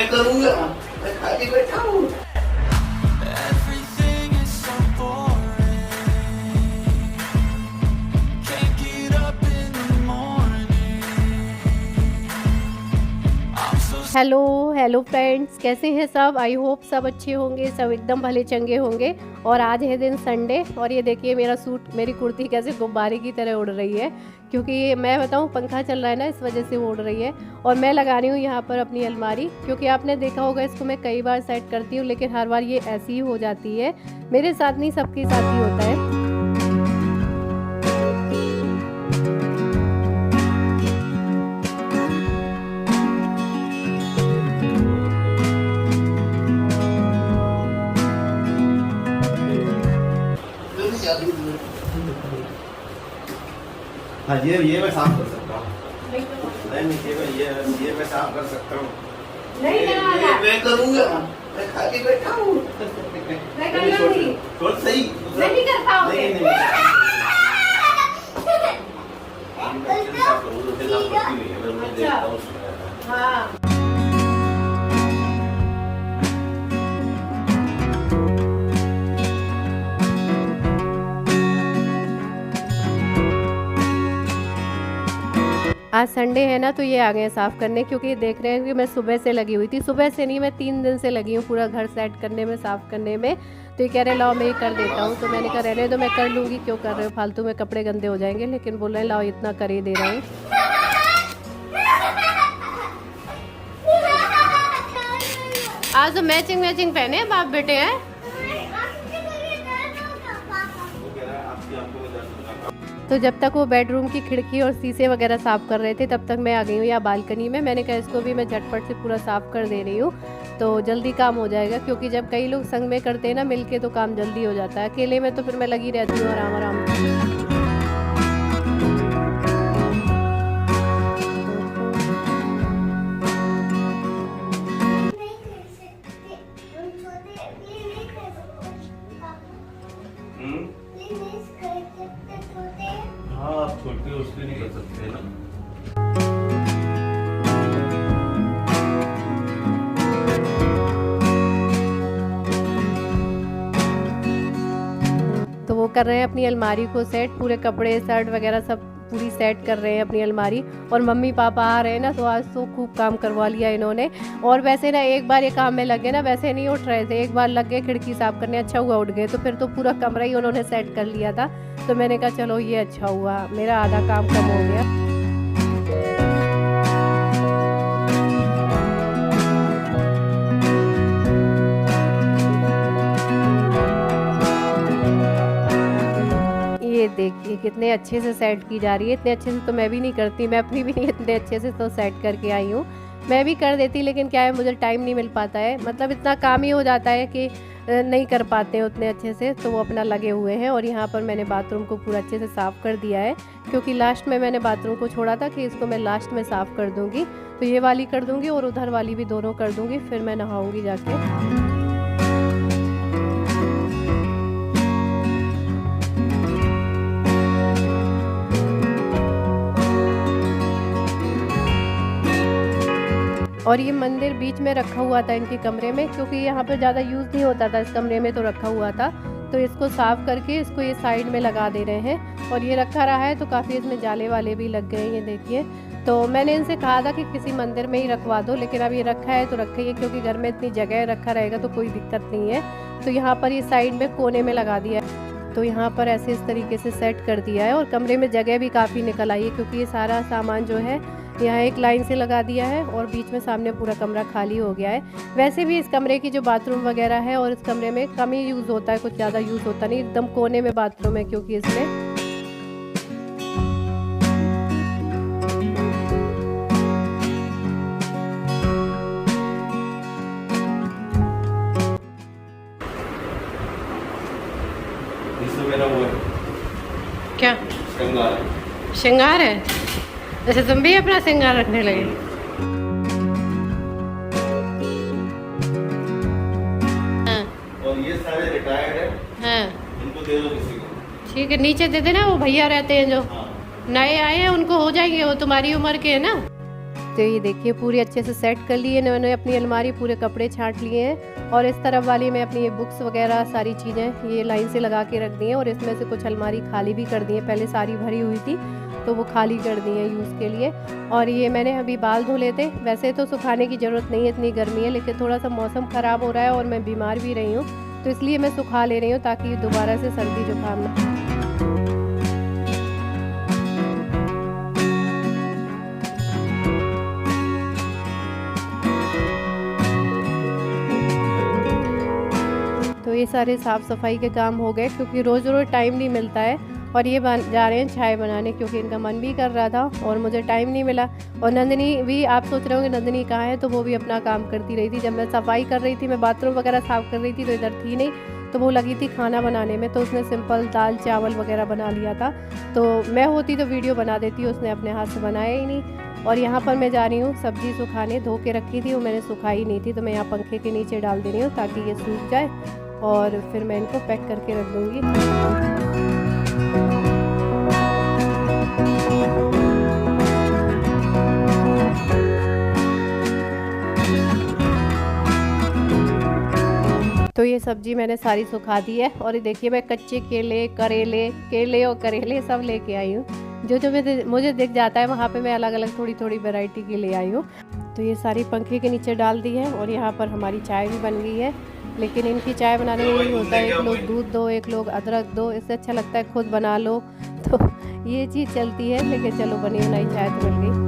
मैं करूँगा, मैं खाली बैठा हूँ। हेलो फ्रेंड्स, कैसे हैं सब। आई होप सब अच्छे होंगे, सब एकदम भले चंगे होंगे। और आज है दिन संडे और ये देखिए मेरा सूट, मेरी कुर्ती कैसे गुब्बारे की तरह उड़ रही है, क्योंकि मैं बताऊं पंखा चल रहा है ना, इस वजह से वो उड़ रही है। और मैं लगा रही हूँ यहाँ पर अपनी अलमारी, क्योंकि आपने देखा होगा इसको मैं कई बार सेट करती हूँ, लेकिन हर बार ये ऐसी ही हो जाती है। मेरे साथ नहीं, सबके साथ ही होता है। हाँ, ये मैं साफ कर सकता हूँ। नहीं, ये मैं साफ कर सकता हूँ। नहीं, मैं करूँगा, मैं खाली बैठा हूँ। मैं कर लूँगी। थोड़ा सही। नहीं कर पाओगे। अच्छा, हाँ। आज संडे है ना, तो ये आ गए हैं साफ़ करने, क्योंकि देख रहे हैं कि मैं सुबह से लगी हुई थी। सुबह से नहीं, मैं 3 दिन से लगी हूँ पूरा घर सेट करने में, साफ़ करने में। तो ये कह रहे लाओ मैं ये कर देता हूँ, तो मैंने कहा रहने दो, मैं कर लूँगी, क्यों कर रहे हो फालतू में, कपड़े गंदे हो जाएंगे। लेकिन बोल रहे हैं लाओ इतना कर ही दे रहा हूँ। आज तो मैचिंग पहने हैं बाप बेटे हैं। तो जब तक वो बेडरूम की खिड़की और शीशे वगैरह साफ़ कर रहे थे, तब तक मैं आ गई हूँ यहाँ बालकनी में। मैंने कहा इसको भी मैं झटपट से पूरा साफ़ कर दे रही हूँ, तो जल्दी काम हो जाएगा। क्योंकि जब कई लोग संग में करते हैं ना मिलके, तो काम जल्दी हो जाता है। अकेले में तो फिर मैं लगी रहती हूँ आराम आराम से। हाँ, आप छोटे उसके नहीं कर सकते ना। तो वो कर रहे हैं अपनी अलमारी को सेट, पूरे कपड़े शर्ट वगैरह सब पूरी सेट कर रहे हैं अपनी अलमारी। और मम्मी पापा आ रहे हैं ना, तो आज तो खूब काम करवा लिया इन्होंने। और वैसे ना एक बार ये काम में लगे ना, वैसे नहीं उठ रहे थे, एक बार लग गए खिड़की साफ करने, अच्छा हुआ उठ गए। तो फिर तो पूरा कमरा ही उन्होंने सेट कर लिया था। तो मैंने कहा चलो ये अच्छा हुआ, मेरा आधा काम कम हो गया। ये देखिए कितने अच्छे से सेट की जा रही है। इतने अच्छे से तो मैं भी नहीं करती, मैं अपनी भी नहीं इतने अच्छे से तो सेट करके आई हूँ। मैं भी कर देती, लेकिन क्या है मुझे टाइम नहीं मिल पाता है, मतलब इतना काम ही हो जाता है कि नहीं कर पाते हैं उतने अच्छे से। तो वो अपना लगे हुए हैं। और यहाँ पर मैंने बाथरूम को पूरा अच्छे से साफ़ कर दिया है, क्योंकि लास्ट में मैंने बाथरूम को छोड़ा था कि इसको मैं लास्ट में साफ़ कर दूँगी। तो ये वाली कर दूँगी और उधर वाली भी दोनों कर दूँगी, फिर मैं नहाऊँगी जाके। और ये मंदिर बीच में रखा हुआ था इनके कमरे में, क्योंकि यहाँ पर ज़्यादा यूज़ नहीं होता था, इस कमरे में तो रखा हुआ था। तो इसको साफ़ करके इसको ये साइड में लगा दे रहे हैं। और ये रखा रहा है तो काफ़ी इसमें जाले वाले भी लग गए, ये देखिए। तो मैंने इनसे कहा था कि किसी मंदिर में ही रखवा दो, लेकिन अब ये रखा है तो रखा ही है, क्योंकि घर में इतनी जगह रखा रहेगा तो कोई दिक्कत नहीं है। तो यहाँ पर ये साइड में कोने में लगा दिया है। तो यहाँ पर ऐसे इस तरीके से सेट कर दिया है। और कमरे में जगह भी काफ़ी निकल आई है, क्योंकि ये सारा सामान जो है यहाँ एक लाइन से लगा दिया है, और बीच में सामने पूरा कमरा खाली हो गया है। वैसे भी इस कमरे की जो बाथरूम वगैरह है, और इस कमरे में कम ही यूज़ होता है, कुछ ज़्यादा यूज़ होता नहीं, एकदम कोने में बाथरूम है, क्योंकि इसमें मेरा वो है क्या श्रृंगार है। जैसे तुम भी अपना श्रृंगार रखने लगे। हाँ। और ये सारे रिटायर्ड है। हाँ। इनको दे दो किसी को। ठीक है, नीचे दे देना, वो भैया रहते हैं जो हाँ। नए आए हैं, उनको हो जाएंगे, वो तुम्हारी उम्र के है ना। तो ये देखिए पूरी अच्छे से सेट कर लिए मैंने अपनी अलमारी, पूरे कपड़े छांट लिए हैं और इस तरफ वाली में अपनी ये बुक्स वगैरह सारी चीज़ें ये लाइन से लगा के रख दी हैं और इसमें से कुछ अलमारी खाली भी कर दी है, पहले सारी भरी हुई थी तो वो खाली कर दी है यूज़ के लिए। और ये मैंने अभी बाल धो लेते, वैसे तो सुखाने की ज़रूरत नहीं है, इतनी गर्मी है, लेकिन थोड़ा सा मौसम ख़राब हो रहा है और मैं बीमार भी रही हूँ तो इसलिए मैं सुखा ले रही हूँ ताकि दोबारा से सर्दी जुकाम ना। तो ये सारे साफ़ सफाई के काम हो गए क्योंकि रोज़ रोज़ टाइम नहीं मिलता है। और ये जा रहे हैं चाय बनाने क्योंकि इनका मन भी कर रहा था और मुझे टाइम नहीं मिला। और नंदिनी भी, आप सोच रहे होंगे नंदिनी कहाँ है, तो वो भी अपना काम करती रही थी। जब मैं सफाई कर रही थी, मैं बाथरूम वगैरह साफ़ कर रही थी तो इधर थी नहीं, तो वो लगी थी खाना बनाने में, तो उसने सिंपल दाल चावल वगैरह बना लिया था। तो मैं होती तो वीडियो बना देती, उसने अपने हाथ से बनाया ही नहीं। और यहाँ पर मैं जा रही हूँ सब्ज़ी सुखाने, धो के रखी थी वो मैंने सुखाई नहीं थी, तो मैं यहाँ पंखे के नीचे डाल दे रही हूँ ताकि ये सूख जाए और फिर मैं इनको पैक करके रख दूँगी। तो ये सब्जी मैंने सारी सुखा दी है और ये देखिए मैं कच्चे केले और करेले सब लेके आई हूँ। जो मुझे दिख जाता है वहाँ पे मैं अलग अलग थोड़ी वैरायटी की ले आई हूँ। तो ये सारी पंखे के नीचे डाल दी है और यहाँ पर हमारी चाय भी बन गई है। लेकिन इनकी चाय बनाने में यही होता है, एक लोग दूध दो, एक लोग अदरक दो, इससे अच्छा लगता है खुद बना लो। तो ये चीज़ चलती है, लेकिन चलो बनी बनाई चाय तो मिल गई।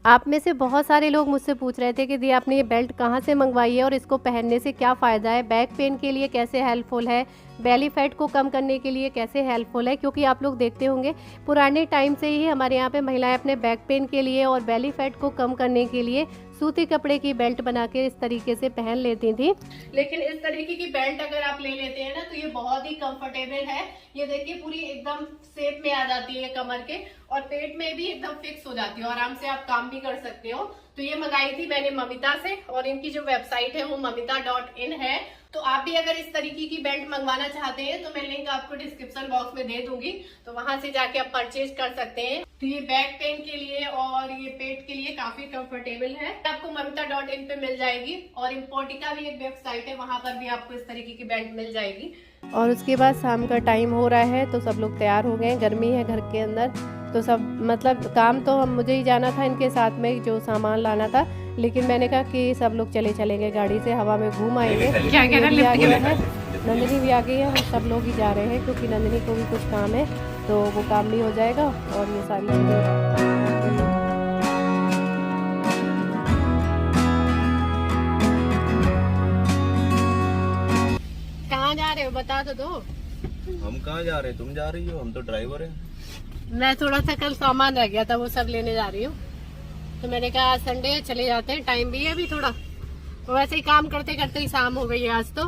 आप में से बहुत सारे लोग मुझसे पूछ रहे थे कि दी आपने ये बेल्ट कहाँ से मंगवाई है और इसको पहनने से क्या फ़ायदा है, बैक पेन के लिए कैसे हेल्पफुल है, बेली फैट को कम करने के लिए कैसे हेल्पफुल है। क्योंकि आप लोग देखते होंगे पुराने टाइम से ही हमारे यहाँ पे महिलाएं अपने बैक पेन के लिए और बेली फैट को कम करने के लिए सूती कपड़े की बेल्ट बना के इस तरीके से पहन लेती थी। लेकिन इस तरीके की बेल्ट अगर आप ले लेते हैं ना तो ये बहुत ही कंफर्टेबल है। ये देखिए पूरी एकदम शेप में आ जाती है कमर के और पेट में भी एकदम फिक्स हो जाती है और आराम से आप काम भी कर सकते हो। तो ये मंगाई थी मैंने ममिता से और इनकी जो वेबसाइट है वो mamita.in है। तो आप भी अगर इस तरीके की बेल्ट मंगवाना चाहते हैं तो मैं लिंक आपको डिस्क्रिप्शन बॉक्स में दे दूंगी, तो वहां से जाके आप परचेज कर सकते हैं। तो ये बैक पेन के लिए और ये पेट के लिए काफी कंफर्टेबल है। आपको mamita.in पे मिल जाएगी और इम्पोर्टिका भी एक वेबसाइट है, वहां पर भी आपको इस तरीके की बेल्ट मिल जाएगी। और उसके बाद शाम का टाइम हो रहा है तो सब लोग तैयार हो गए, गर्मी है घर के अंदर तो सब मतलब काम तो मुझे ही जाना था इनके साथ में जो सामान लाना था, लेकिन मैंने कहा कि सब लोग चलेंगे गाड़ी से, हवा में घूम आएंगे। क्या कह रहा है, नंदिनी भी आ गई है, हम सब लोग ही जा रहे हैं क्योंकि नंदिनी को भी कुछ काम है तो वो काम भी हो जाएगा और ये सारी चीज़ें। कहाँ जा रहे हो बता तो दो। हम कहाँ जा रहे हैं, तुम जा रही हो, हम तो ड्राइवर हैं। मैं थोड़ा सा कल सामान रह गया था वो सब लेने जा रही हूँ, तो मैंने कहा संडे है चले जाते हैं, टाइम भी है अभी थोड़ा, तो वैसे ही काम करते करते ही शाम हो गई है आज तो।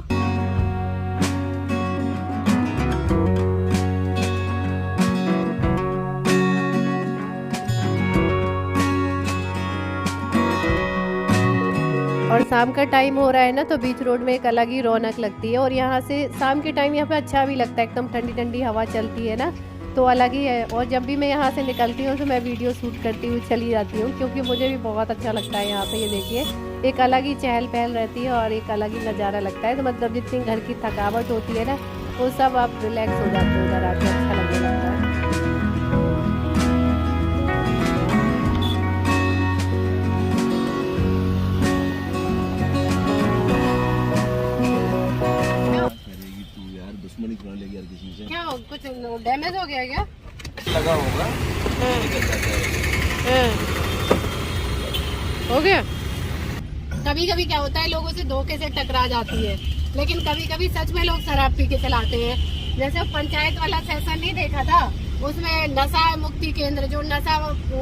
और शाम का टाइम हो रहा है ना तो बीच रोड में एक अलग ही रौनक लगती है और यहाँ से शाम के टाइम यहाँ पे अच्छा भी लगता है, एकदम ठंडी ठंडी हवा चलती है ना तो अलग ही है। और जब भी मैं यहाँ से निकलती हूँ तो मैं वीडियो शूट करती हुई चली जाती हूँ क्योंकि मुझे भी बहुत अच्छा लगता है यहाँ पे। ये देखिए एक अलग ही चहल पहल रहती है और एक अलग ही नज़ारा लगता है। तो मतलब जितनी घर की थकावट होती है ना वो सब आप रिलैक्स हो जाते हो घर आके, अच्छा लगने लगता है। दुश्मनी बना लेगी यार किसी से। क्या कुछ डैमेज हो गया क्या? लगा होगा। हो गया। कभी कभी क्या होता है लोगों से धोखे से टकरा जाती है, लेकिन कभी कभी सच में लोग शराब पी के चलाते हैं। जैसे पंचायत वाला सेशन नहीं देखा था, उसमें नशा मुक्ति केंद्र जो नशा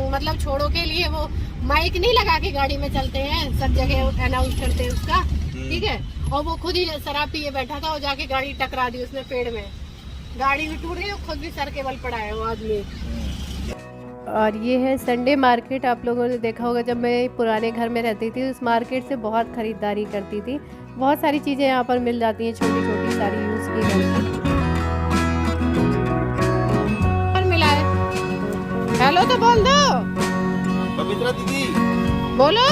मतलब छोड़ो के लिए वो माइक नहीं लगा के गाड़ी में चलते हैं, सब जगह अनाउंस करते हैं उसका, ठीक है। और वो खुद ही शराब पिए बैठा था और जाके गाड़ी टकरा दी उसने पेड़ में, गाड़ी भी टूट गई, खुद भी सर के बल पड़ा है वो आदमी। और ये है संडे मार्केट। आप लोगों ने देखा होगा जब मैं पुराने घर में रहती थी इस मार्केट से बहुत ख़रीदारी करती थी। बहुत सारी चीज़ें यहाँ पर मिल जाती हैं, छोटी छोटी सारी यूज़ की घर की। और मिला है, हेलो तो बोल दो पवित्रा दीदी, बोलो।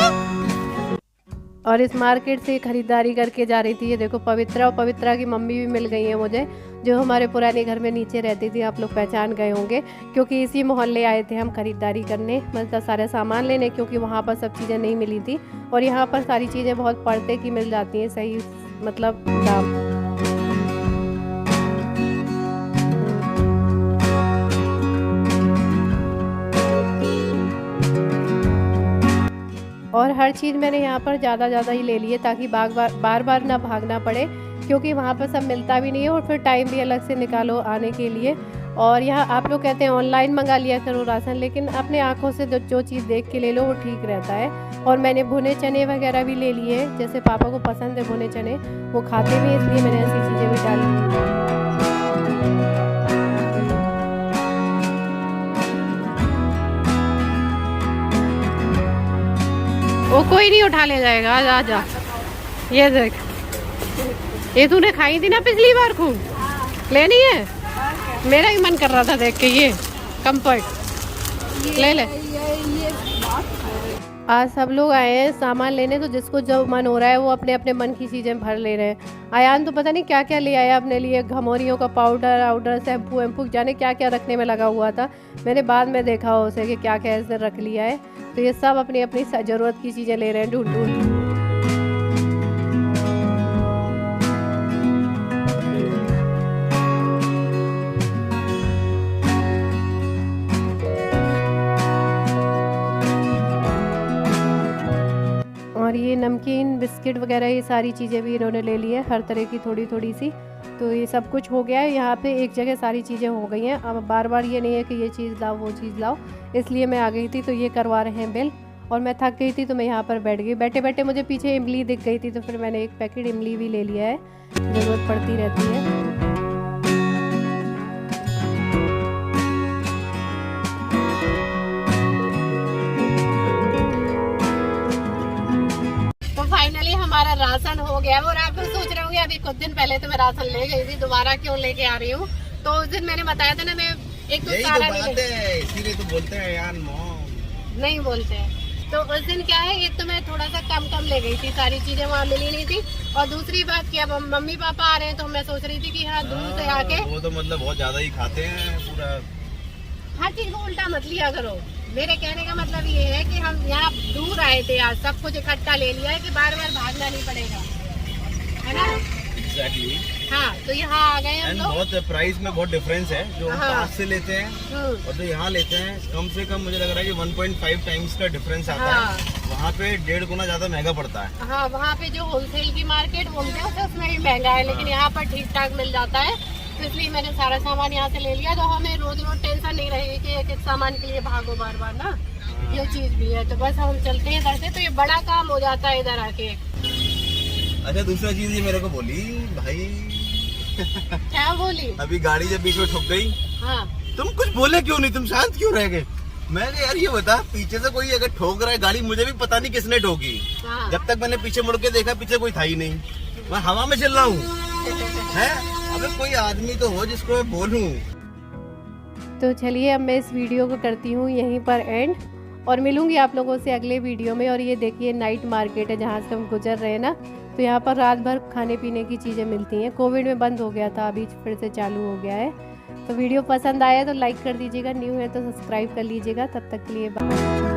और इस मार्केट से खरीदारी करके जा रही थी। ये देखो पवित्रा, और पवित्रा की मम्मी भी मिल गई है मुझे, जो हमारे पुराने घर में नीचे रहती थी। आप लोग पहचान गए होंगे क्योंकि इसी मोहल्ले आए थे हम खरीदारी करने, मतलब सारे सामान लेने, क्योंकि वहाँ पर सब चीज़ें नहीं मिली थी और यहाँ पर सारी चीज़ें बहुत पड़ते की मिल जाती हैं, सही मतलब दाम। और हर चीज़ मैंने यहाँ पर ज़्यादा ही ले ली है ताकि बार बार ना भागना पड़े, क्योंकि वहाँ पर सब मिलता भी नहीं है और फिर टाइम भी अलग से निकालो आने के लिए। और यहाँ आप लोग कहते हैं ऑनलाइन मंगा लिया करो राशन, लेकिन अपने आंखों से जो चीज़ देख के ले लो वो ठीक रहता है। और मैंने भुने चने वगैरह भी ले लिए, जैसे पापा को पसंद है भुने चने, वो खाते भी, इसलिए मैंने ऐसी चीज़ें भी डाली। वो कोई नहीं उठा ले जाएगा, आ जा आ जा। ये देख, ये तूने खाई थी ना पिछली बार, खूब लेनी है। मेरा ही मन कर रहा था देख के, ये कंफर्ट ले ले। आज सब लोग आए हैं सामान लेने, तो जिसको जो मन हो रहा है वो अपने अपने मन की चीज़ें भर ले रहे हैं। आयान तो पता नहीं क्या क्या ले आया अपने लिए, घमौरियों का पाउडर, शैम्पू वैम्पू, जाने क्या क्या रखने में लगा हुआ था। मैंने बाद में देखा उसे कि क्या क्या इसने रख लिया है। तो ये सब अपनी अपनी ज़रूरत की चीज़ें ले रहे हैं ढूंढ ढूंढ। और ये नमकीन, बिस्किट वगैरह, ये सारी चीज़ें भी इन्होंने ले ली है, हर तरह की थोड़ी थोड़ी सी। तो ये सब कुछ हो गया है यहाँ पे, एक जगह सारी चीज़ें हो गई हैं। अब बार बार ये नहीं है कि ये चीज़ लाओ वो चीज़ लाओ, इसलिए मैं आ गई थी। तो ये करवा रहे हैं बिल, और मैं थक गई थी तो मैं यहाँ पर बैठ गई। बैठे बैठे मुझे पीछे इमली दिख गई थी, तो फिर मैंने एक पैकेट इमली भी ले लिया है, ज़रूरत पड़ती रहती है। फाइनली हमारा राशन हो गया। और आप लोग सोच रहे होंगे अभी कुछ दिन पहले तो मैं राशन ले गई थी, दोबारा क्यों लेके आ रही हूँ। तो उस दिन मैंने बताया था ना, मैं एक तो सारा इसीलिए तो बोलते हैं यार, मॉम नहीं बोलते हैं। तो उस दिन क्या है, एक तो मैं थोड़ा सा कम ले गई थी, सारी चीजें वहाँ मिली नहीं थी। और दूसरी बात क्या, मम्मी पापा आ रहे हैं, तो मैं सोच रही थी कि हाँ दूर से आके, वो तो मतलब बहुत ज्यादा ही खाते हैं पूरा। हर चीज को उल्टा मत लिया करो। मेरे कहने का मतलब ये है कि हम यहाँ दूर आए थे, आज सब कुछ इकट्ठा ले लिया है कि बार बार भागना नहीं पड़ेगा, है ना। एग्जैक्टली। हाँ, तो यहाँ आ गए हम लोग। बहुत प्राइस में बहुत डिफरेंस है, जो हम पास से लेते हैं और जो यहाँ लेते हैं, कम से कम मुझे लग रहा है कि 1.5 टाइम्स का डिफरेंस आता है। वहाँ पे 1.5 गुना ज्यादा महंगा पड़ता है। हाँ, वहाँ पे जो होलसेल की मार्केट बोलते हैं उसमें भी महंगा है, लेकिन यहाँ पर ठीक ठाक मिल जाता है। तो इसलिए मैंने सारा सामान यहाँ से ले लिया, तो हमें रोज टेंशन नहीं रहेगी कि एक एक सामान के लिए भागो बार बार ना। ये चीज भी है, तो बस हम चलते हैं इधर से, तो ये बड़ा काम हो जाता है इधर आके। अच्छा, दूसरा चीज ये मेरे को बोली भाई क्या बोली? अभी गाड़ी जब बीच में ठुक गई, हाँ, तुम कुछ बोले क्यों नहीं, तुम शांत क्यों रह गए? मैंने यार ये बता, पीछे से कोई अगर ठोक रहा है गाड़ी, मुझे भी पता नहीं किसने ठोकी। हाँ। जब तक मैंने पीछे मुड़ के देखा, पीछे कोई था ही नहीं, मैं हवा में चल रहा हूँ है। अबे कोई आदमी तो हो जिसको मैं बोलूं। तो चलिए अब मैं इस वीडियो को करती हूँ यहीं पर एंड, और मिलूंगी आप लोगों से अगले वीडियो में। और ये देखिए नाइट मार्केट है जहाँ से हम गुजर रहे हैं ना, तो यहाँ पर रात भर खाने पीने की चीज़ें मिलती हैं। कोविड में बंद हो गया था, अभी फिर से चालू हो गया है। तो वीडियो पसंद आया तो लाइक कर दीजिएगा, न्यू है तो सब्सक्राइब कर लीजिएगा। तब तक के लिए बाय।